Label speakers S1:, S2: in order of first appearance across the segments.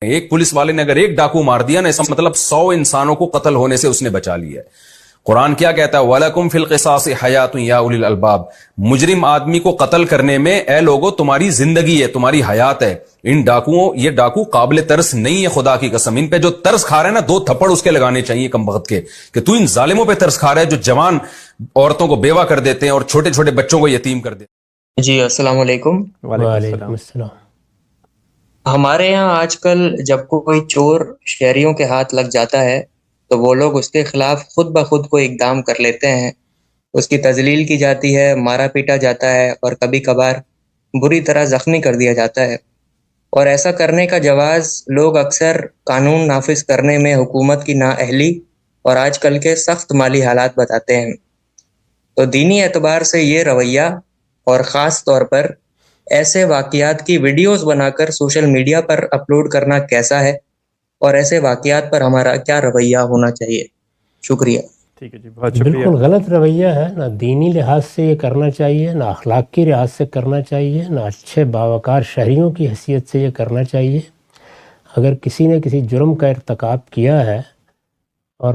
S1: ایک پولیس والے نے اگر ایک ڈاکو مار دیا نا، اس کا مطلب 100 انسانوں کو قتل ہونے سے اس نے بچا لیا ہے۔ قرآن کیا کہتا ہے؟ وَلَكُمْ فِي الْقِصَاصِ حَيَاتٌ يَا أُولِي الْأَلْبَابِ، مجرم آدمی کو قتل کرنے میں اے لوگو تمہاری زندگی ہے، تمہاری حیات ہے۔ ان ڈاکوؤں، یہ ڈاکو قابل ترس نہیں ہے، خدا کی قسم ان پہ جو ترس کھا رہے ہیں نا 2 تھپڑ اس کے لگانے چاہیے کم وقت کے، کہ تو ان ظالموں پہ ترس کھا رہا ہے جو جوان عورتوں کو بیوہ کر دیتے ہیں اور چھوٹے چھوٹے بچوں کو یتیم کر دیتے ہیں۔
S2: جی السلام علیکم۔
S3: وعلیکم السلام۔
S2: ہمارے یہاں آج کل جب کوئی چور شہریوں کے ہاتھ لگ جاتا ہے تو وہ لوگ اس کے خلاف خود بخود کوئی اقدام کر لیتے ہیں، اس کی تذلیل کی جاتی ہے، مارا پیٹا جاتا ہے اور کبھی کبھار بری طرح زخمی کر دیا جاتا ہے، اور ایسا کرنے کا جواز لوگ اکثر قانون نافذ کرنے میں حکومت کی نااہلی اور آج کل کے سخت مالی حالات بتاتے ہیں۔ تو دینی اعتبار سے یہ رویہ، اور خاص طور پر ایسے واقعات کی ویڈیوز بنا کر سوشل میڈیا پر اپلوڈ کرنا کیسا ہے، اور ایسے واقعات پر ہمارا کیا رویہ ہونا چاہیے؟ شکریہ۔
S3: ٹھیک ہے جی، بہت شکریہ۔
S4: بالکل غلط رویہ ہے، نہ دینی لحاظ سے یہ کرنا چاہیے، نہ اخلاقی لحاظ سے کرنا چاہیے، نہ اچھے باوقار شہریوں کی حیثیت سے یہ کرنا چاہیے۔ اگر کسی نے کسی جرم کا ارتکاب کیا ہے اور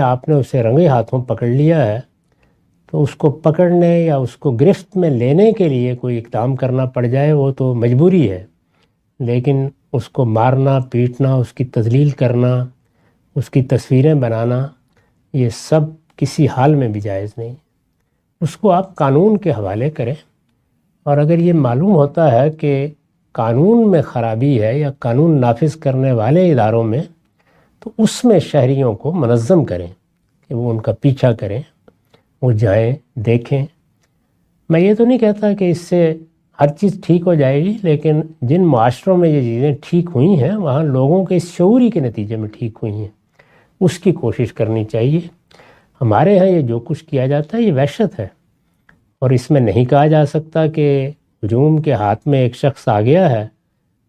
S4: آپ نے اسے رنگے ہاتھوں پکڑ لیا ہے، تو اس کو پکڑنے یا اس کو گرفت میں لینے کے لیے کوئی اقدام کرنا پڑ جائے وہ تو مجبوری ہے، لیکن اس کو مارنا پیٹنا، اس کی تذلیل کرنا، اس کی تصویریں بنانا، یہ سب کسی حال میں بھی جائز نہیں۔ اس کو آپ قانون کے حوالے کریں، اور اگر یہ معلوم ہوتا ہے کہ قانون میں خرابی ہے یا قانون نافذ کرنے والے اداروں میں، تو اس میں شہریوں کو منظم کریں کہ وہ ان کا پیچھا کریں، وہ جائیں دیکھیں۔ میں یہ تو نہیں کہتا کہ اس سے ہر چیز ٹھیک ہو جائے گی، لیکن جن معاشروں میں یہ چیزیں ٹھیک ہوئی ہیں وہاں لوگوں کے اس شعوری کے نتیجے میں ٹھیک ہوئی ہیں، اس کی کوشش کرنی چاہیے۔ ہمارے یہاں یہ جو کچھ کیا جاتا ہے یہ وحشت ہے، اور اس میں نہیں کہا جا سکتا کہ ہجوم کے ہاتھ میں ایک شخص آ گیا ہے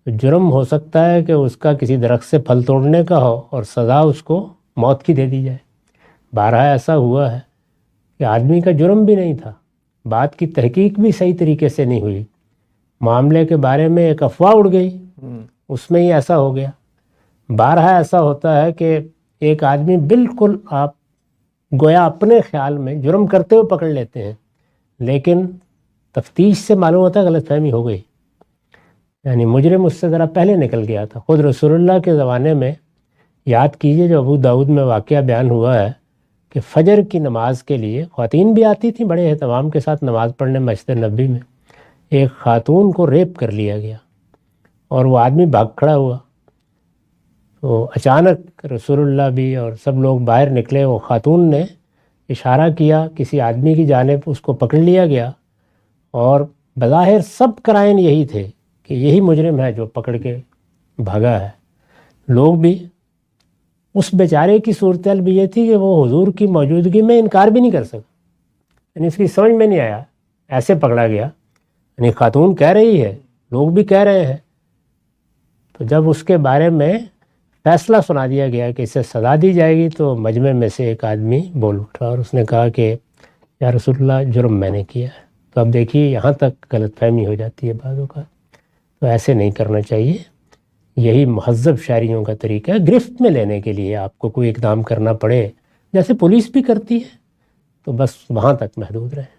S4: تو جرم ہو سکتا ہے کہ اس کا کسی درخت سے پھل توڑنے کا ہو اور سزا اس کو موت کی دے دی جائے۔ بارہا ایسا ہوا ہے کہ آدمی کا جرم بھی نہیں تھا، بات کی تحقیق بھی صحیح طریقے سے نہیں ہوئی، معاملے کے بارے میں ایک افواہ اڑ گئی، اس میں ہی ایسا ہو گیا۔ بارہا ایسا ہوتا ہے کہ ایک آدمی بالکل آپ گویا اپنے خیال میں جرم کرتے ہوئے پکڑ لیتے ہیں، لیکن تفتیش سے معلوم ہوتا ہے غلط فہمی ہو گئی، یعنی مجرم اس سے ذرا پہلے نکل گیا تھا۔ خود رسول اللہ کے زمانے میں یاد کیجئے جو ابو داؤد میں واقعہ بیان ہوا ہے کہ فجر کی نماز کے لیے خواتین بھی آتی تھیں بڑے اہتمام کے ساتھ نماز پڑھنے مسجد نبوی میں، ایک خاتون کو ریپ کر لیا گیا اور وہ آدمی بھاگ کھڑا ہوا، تو اچانک رسول اللہ بھی اور سب لوگ باہر نکلے، وہ خاتون نے اشارہ کیا کسی آدمی کی جانب، اس کو پکڑ لیا گیا، اور بظاہر سب قرائن یہی تھے کہ یہی مجرم ہے جو پکڑ کے بھاگا ہے۔ لوگ بھی اس بیچارے کی صورتحال بھی یہ تھی کہ وہ حضور کی موجودگی میں انکار بھی نہیں کر سکا، یعنی اس کی سمجھ میں نہیں آیا، ایسے پکڑا گیا، یعنی خاتون کہہ رہی ہے، لوگ بھی کہہ رہے ہیں۔ تو جب اس کے بارے میں فیصلہ سنا دیا گیا کہ اسے سزا دی جائے گی، تو مجمع میں سے ایک آدمی بول اٹھا اور اس نے کہا کہ یا رسول اللہ جرم میں نے کیا ہے۔ تو اب دیکھیے یہاں تک غلط فہمی ہو جاتی ہے بعضوں کا، تو ایسے نہیں کرنا چاہیے۔ یہی مہذب شہریوں کا طریقہ ہے۔ گرفت میں لینے کے لیے آپ کو کوئی اقدام کرنا پڑے، جیسے پولیس بھی کرتی ہے، تو بس وہاں تک محدود رہیں۔